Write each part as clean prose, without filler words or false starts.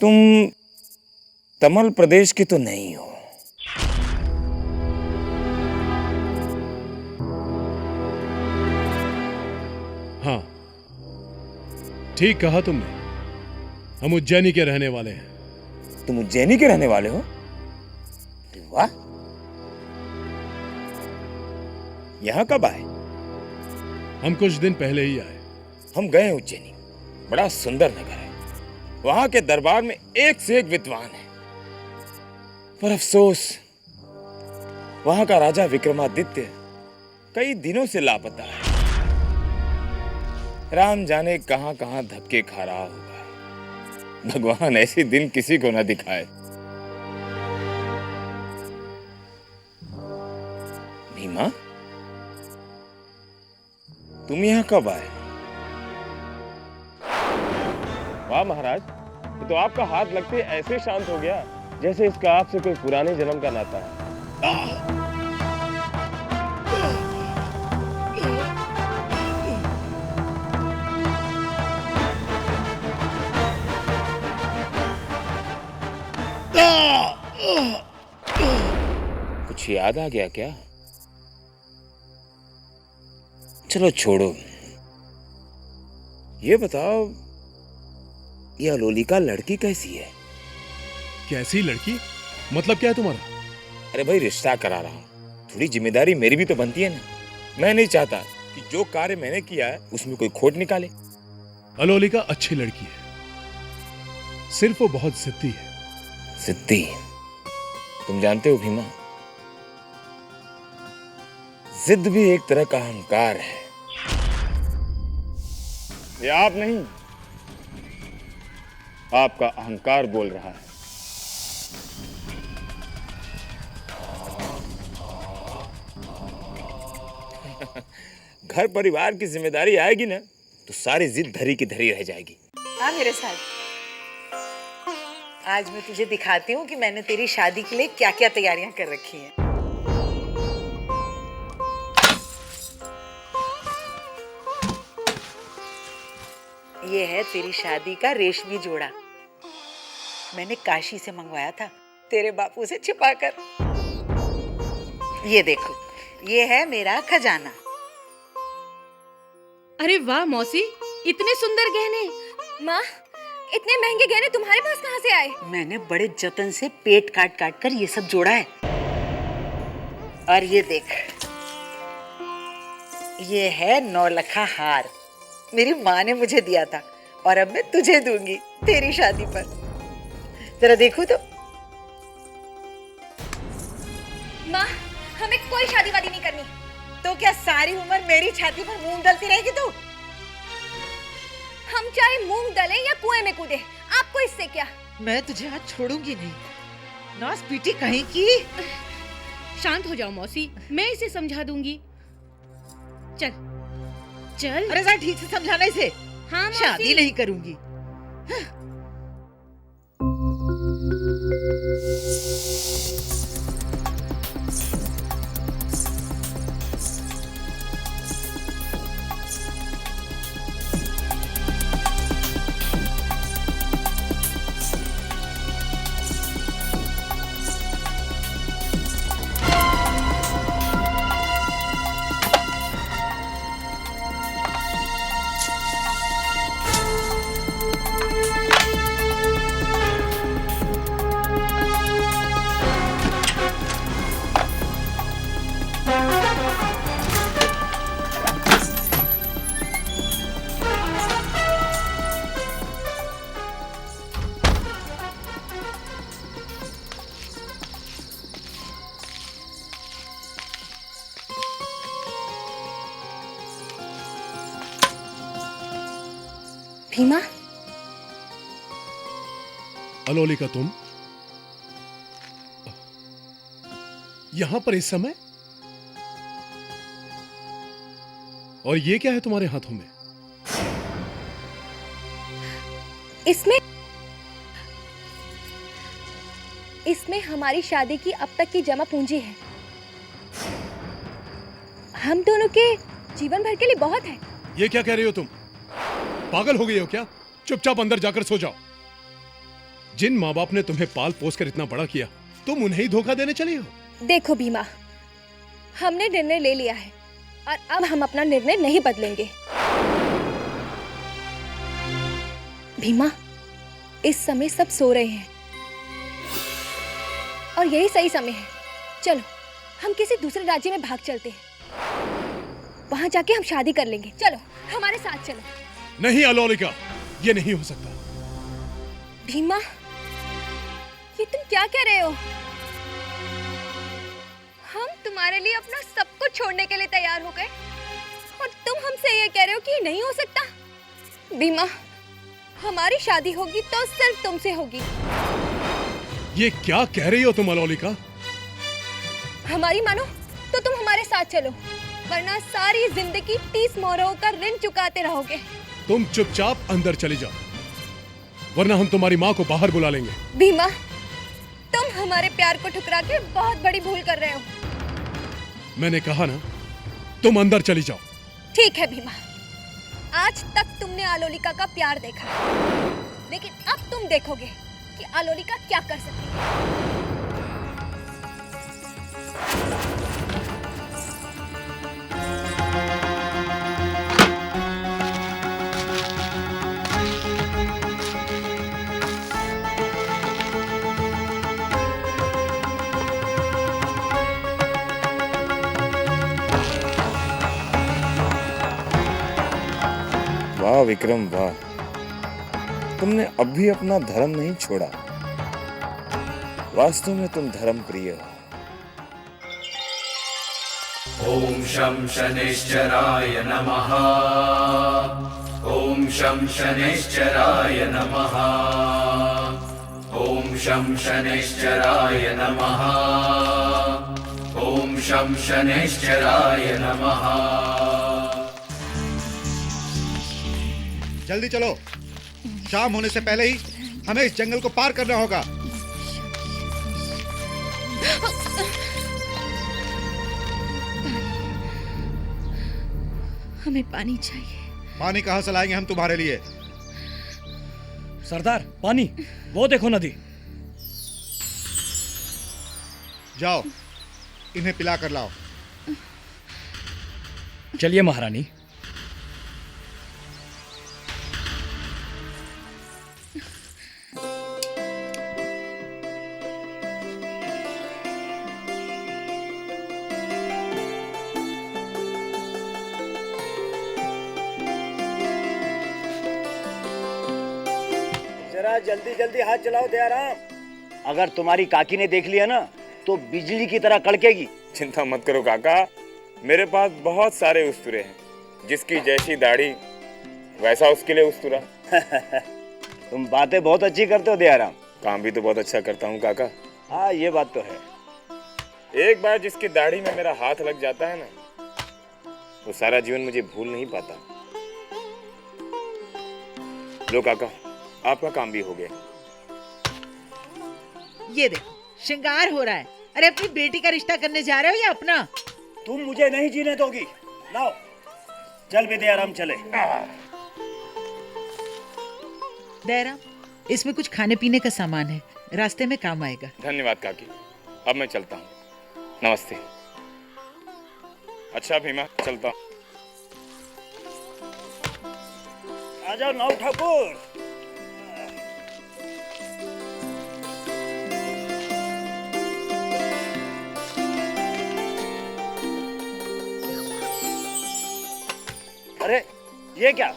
तुम तमिल प्रदेश की तो नहीं हो? हाँ, ठीक कहा तुमने। हम उज्जैनी के रहने वाले हैं। तुम उज्जैनी के रहने वाले हो? अरे वाह। यहाँ कब आए? हम कुछ दिन पहले ही आए। हम गए उज्जैनी, बड़ा सुंदर नगर है। वहां के दरबार में एक से एक विद्वान है, पर अफसोस वहां का राजा विक्रमादित्य कई दिनों से लापता है। राम जाने कहां कहां धक्के खा रहा होगा। भगवान ऐसे दिन किसी को न दिखाए। भीमा, तुम यहां कब आए? वाह महाराज, ये तो आपका हाथ लगते ऐसे शांत हो गया जैसे इसका आपसे कोई पुराने जन्म का नाता है। कुछ याद आ गया क्या? चलो छोड़ो, ये बताओ, ये अलोलिका लड़की कैसी है? कैसी लड़की? मतलब क्या है तुम्हारा? अरे भाई, रिश्ता करा रहा हूं, थोड़ी जिम्मेदारी मेरी भी तो बनती है ना। मैं नहीं चाहता कि जो कार्य मैंने किया है उसमें कोई खोट निकाले। अलोलिका अच्छी लड़की है, सिर्फ वो बहुत जिद्दी है। जिद्दी? तुम जानते हो भीमा, जिद भी एक तरह का अहंकार है। ये आप नहीं, आपका अहंकार बोल रहा है। घर परिवार की जिम्मेदारी आएगी ना, तो सारी जिद धरी की धरी रह जाएगी। हाँ मेरे साथ, आज मैं तुझे दिखाती हूँ कि मैंने तेरी शादी के लिए क्या क्या तैयारियां कर रखी हैं। ये है तेरी शादी का रेशमी जोड़ा, मैंने काशी से मंगवाया था तेरे बापू से छिपाकर। ये देखो, ये है मेरा खजाना। अरे वाह मौसी, इतने सुंदर गहने। माँ, इतने महंगे गहने तुम्हारे पास कहाँ से आए? मैंने बड़े जतन से पेट काट काट कर ये सब जोड़ा है। और ये देख, ये है 9 लखा हार, मेरी माँ ने मुझे दिया था और अब मैं तुझे दूंगी तेरी शादी पर। जरा देखो तो। माँ, हमें कोई शादी वादी नहीं करनी। तो क्या सारी उम्र मेरी छाती पर मूंग डलती रहेगी तू? हम चाहे मूंग डले या कुएं में कूदे, आपको इससे क्या? मैं तुझे आज छोड़ूंगी नहीं, नास पीटी कहीं की। शांत हो जाओ मौसी, मैं इसे समझा दूंगी। चल चल। अरे जरा ठीक से समझाना इसे। हाँ मौसी। शादी नहीं करूंगी। भीमा, अलोलिका, तुम यहां पर इस समय? और ये क्या है तुम्हारे हाथों में? इसमें हमारी शादी की अब तक की जमा पूंजी है। हम दोनों के जीवन भर के लिए बहुत है। ये क्या कह रही हो तुम? पागल हो गई हो क्या? चुपचाप अंदर जाकर सो जाओ। जिन माँ बाप ने तुम्हें पाल पोस कर इतना बड़ा किया, तुम उन्हें ही धोखा देने चली हो। देखो भीमा, हमने निर्णय ले लिया है और अब हम अपना निर्णय नहीं बदलेंगे। भीमा, इस समय सब सो रहे हैं और यही सही समय है। चलो हम किसी दूसरे राज्य में भाग चलते हैं, वहां जाके हम शादी कर लेंगे। चलो हमारे साथ चलो। नहीं अलोलिका, ये नहीं हो सकता। भीमा, ये तुम क्या कह रहे हो? हम तुम्हारे लिए अपना सब कुछ छोड़ने के लिए तैयार हो गए और तुम हमसे ये कह रहे हो कि ये नहीं हो सकता? भीमा, हमारी शादी होगी तो सिर्फ तुमसे होगी। ये क्या कह रही हो तुम अलोलिका? हमारी मानो तो तुम हमारे साथ चलो, वरना सारी जिंदगी 30 मोहरों का ऋण चुकाते रहोगे। तुम चुपचाप अंदर चली जाओ, वरना हम तुम्हारी माँ को बाहर बुला लेंगे। भीमा, तुम हमारे प्यार को ठुकरा के बहुत बड़ी भूल कर रहे हो। मैंने कहा ना, तुम अंदर चली जाओ। ठीक है भीमा, आज तक तुमने आलोलिका का प्यार देखा, लेकिन अब तुम देखोगे कि आलोलिका क्या कर सकती है। वाह विक्रम वाह, तुमने अब भी अपना धर्म नहीं छोड़ा। वास्तव में तुम धर्म प्रिय हो। ॐ शं शनैश्चराय नमः। ॐ शं शनैश्चराय नमः। ॐ शं शनैश्चराय नमः। ॐ शं शनैश्चराय नमः। जल्दी चलो, शाम होने से पहले ही हमें इस जंगल को पार करना होगा। हमें पानी चाहिए। पानी कहाँ से लाएंगे हम तुम्हारे लिए? सरदार, पानी, वो देखो नदी। जाओ, इन्हें पिला कर लाओ। चलिए महारानी। जरा जल्दी जल्दी हाथ चलाओ दयाराम। अगर तुम्हारी काकी ने देख लिया ना तो बिजली की तरह कड़केगी। चिंता मत करो काका, मेरे पास बहुत सारे उस्तुरे हैं। जिसकी जैसी दाढ़ी वैसा उसके लिए उस्तुरा। तुम बातें बहुत अच्छी करते हो दयाराम। काम भी तो बहुत अच्छा करता हूँ काका। हाँ ये बात तो है। एक बार जिसकी दाढ़ी में मेरा हाथ लग जाता है ना, वो सारा जीवन मुझे भूल नहीं पाता। लो काका, आपका काम भी हो गया। ये देखो, श्रृंगार हो रहा है। अरे अपनी बेटी का रिश्ता करने जा रहे हो या अपना? तुम मुझे नहीं जीने दोगी। लाओ, चल भी दयाराम चले। दयाराम, इसमें कुछ खाने पीने का सामान है, रास्ते में काम आएगा। धन्यवाद काकी, अब मैं चलता हूँ। नमस्ते। अच्छा भीमा, चलता हूँ। आ जाओ नाव ठाकुर। अरे ये क्या,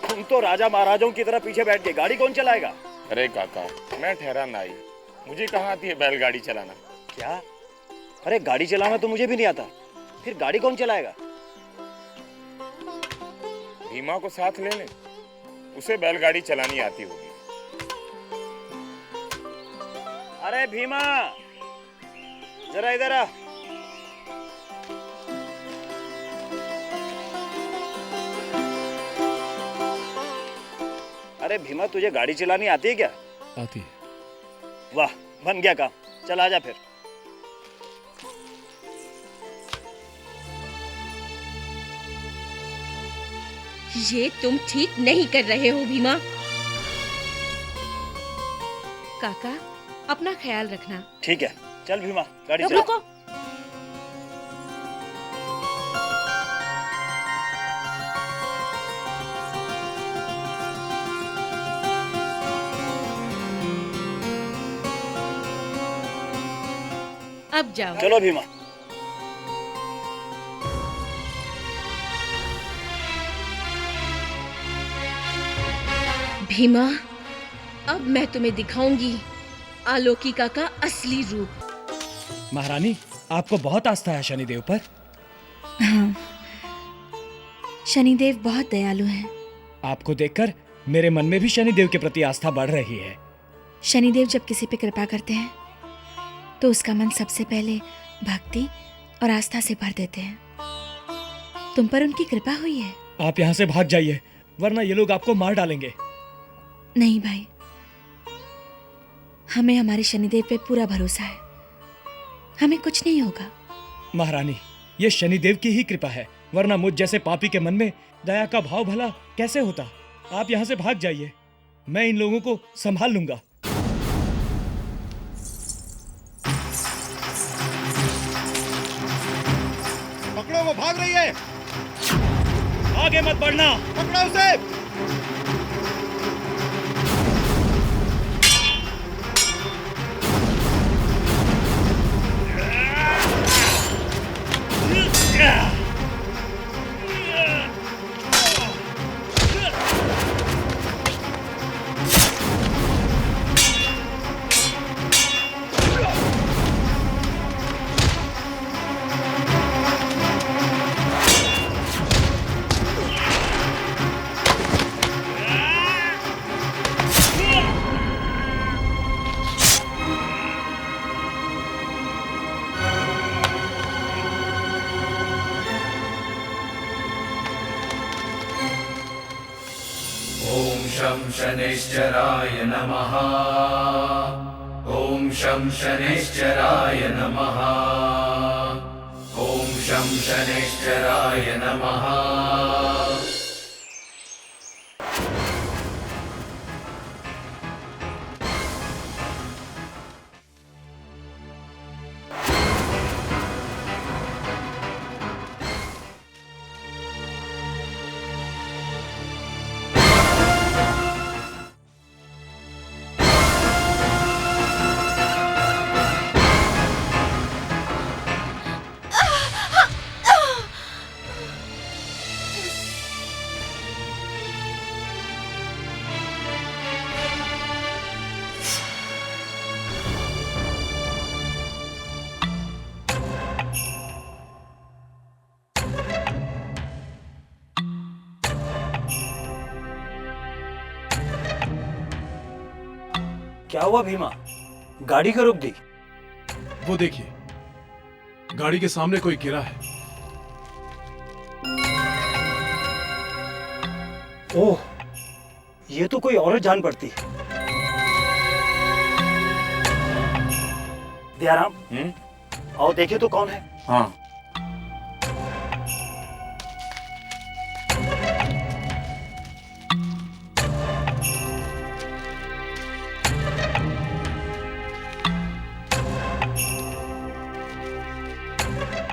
तुम तो राजा महाराजाओं की तरह पीछे बैठ गए। गाड़ी कौन चलाएगा? अरे काका, मैं ठहरा नाई, मुझे कहाँ आती है बैलगाड़ी चलाना। क्या? अरे गाड़ी चलाना तो मुझे भी नहीं आता, फिर गाड़ी कौन चलाएगा? भीमा को साथ ले ले, उसे बैलगाड़ी चलानी आती होगी। अरे भीमा, जरा इधर आ। अरे भीमा, तुझे गाड़ी चलानी आती है क्या? आती है। वाह, बन गया काम। चल आजा फिर। ये तुम ठीक नहीं कर रहे हो भीमा। काका अपना ख्याल रखना। ठीक है, चल भीमा, गाड़ी रुको चला। रुको। अब जाओ। चलो भीमा। भीमा, अब मैं तुम्हें दिखाऊंगी आलोकिका का असली रूप। महारानी, आपको बहुत आस्था है शनिदेव पर। हाँ, शनिदेव बहुत दयालु हैं। आपको देखकर मेरे मन में भी शनिदेव के प्रति आस्था बढ़ रही है। शनिदेव जब किसी पे कृपा करते हैं तो उसका मन सबसे पहले भक्ति और आस्था से भर देते हैं। तुम पर उनकी कृपा हुई है। आप यहाँ से भाग जाइए, वरना ये लोग आपको मार डालेंगे। नहीं भाई, हमें हमारे शनिदेव पे पूरा भरोसा है, हमें कुछ नहीं होगा। महारानी, ये शनिदेव की ही कृपा है, वरना मुझ जैसे पापी के मन में दया का भाव भला कैसे होता। आप यहाँ से भाग जाइए, मैं इन लोगों को संभाल लूंगा। पकड़ो, वो भाग रही है। आगे मत बढ़ना। पकड़ो उसे। ॐ शं शनैश्चराय नमः। ॐ शं शनैश्चराय नमः। ॐ शं शनैश्चराय नमः। क्या हुआ भीमा, गाड़ी क्यों रोक दी? वो देखिए, गाड़ी के सामने कोई गिरा है। ओह, ये तो कोई औरत जान पड़ती। दयाराम, आओ देखिए तो कौन है। हाँ।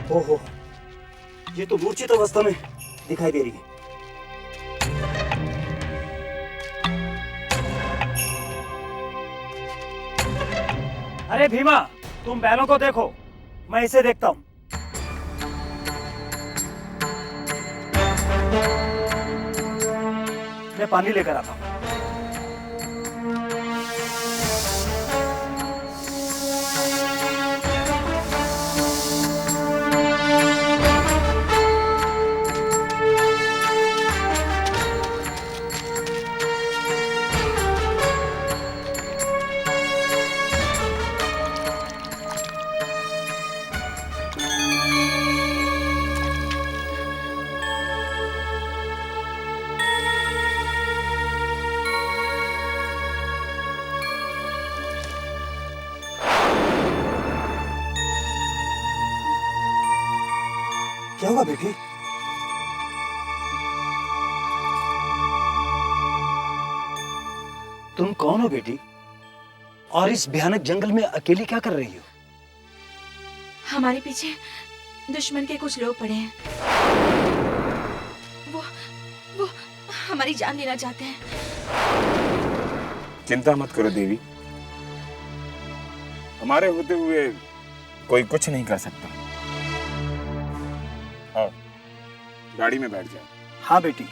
ओहो, ये तो मूर्छित अवस्था में दिखाई दे रही है। अरे भीमा, तुम बैलों को देखो, मैं इसे देखता हूं। मैं पानी लेकर आता हूं। क्या हुआ बेटी? तुम कौन हो बेटी? और इस भयानक जंगल में अकेली क्या कर रही हो? हमारे पीछे दुश्मन के कुछ लोग पड़े हैं। वो हमारी जान लेना चाहते हैं। चिंता मत करो देवी, हमारे होते हुए कोई कुछ नहीं कर सकता। आओ, गाड़ी में बैठ जाओ। हाँ बेटी,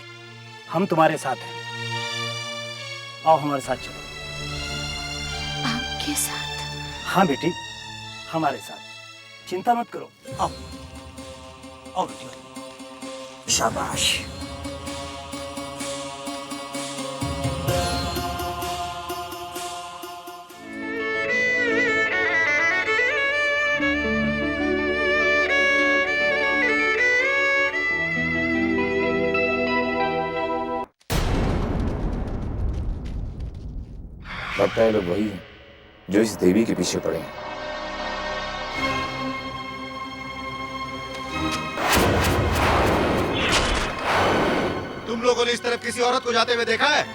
हम तुम्हारे साथ हैं। आओ हमारे साथ चलो। आपके साथ? हाँ बेटी, हमारे साथ। चिंता मत करो, आओ आओ बेटी। शाबाश। लगता है लोग वही हैं जो इस देवी के पीछे पड़े हैं। तुम लोगों ने इस तरफ किसी औरत को जाते हुए देखा है?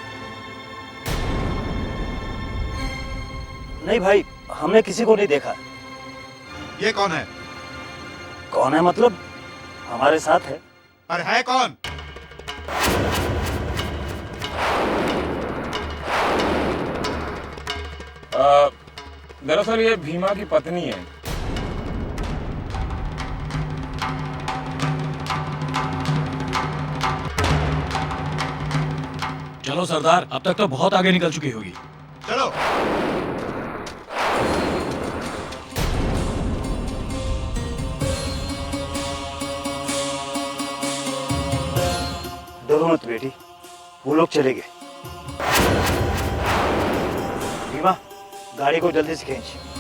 नहीं भाई, हमने किसी को नहीं देखा। ये कौन है? कौन है मतलब? हमारे साथ है। और है कौन? दरअसल ये भीमा की पत्नी है। चलो सरदार, अब तक तो बहुत आगे निकल चुकी होगी। चलो। डरो मत बेटी, वो लोग चले गए। भीमा, गाड़ी को जल्दी से खींच।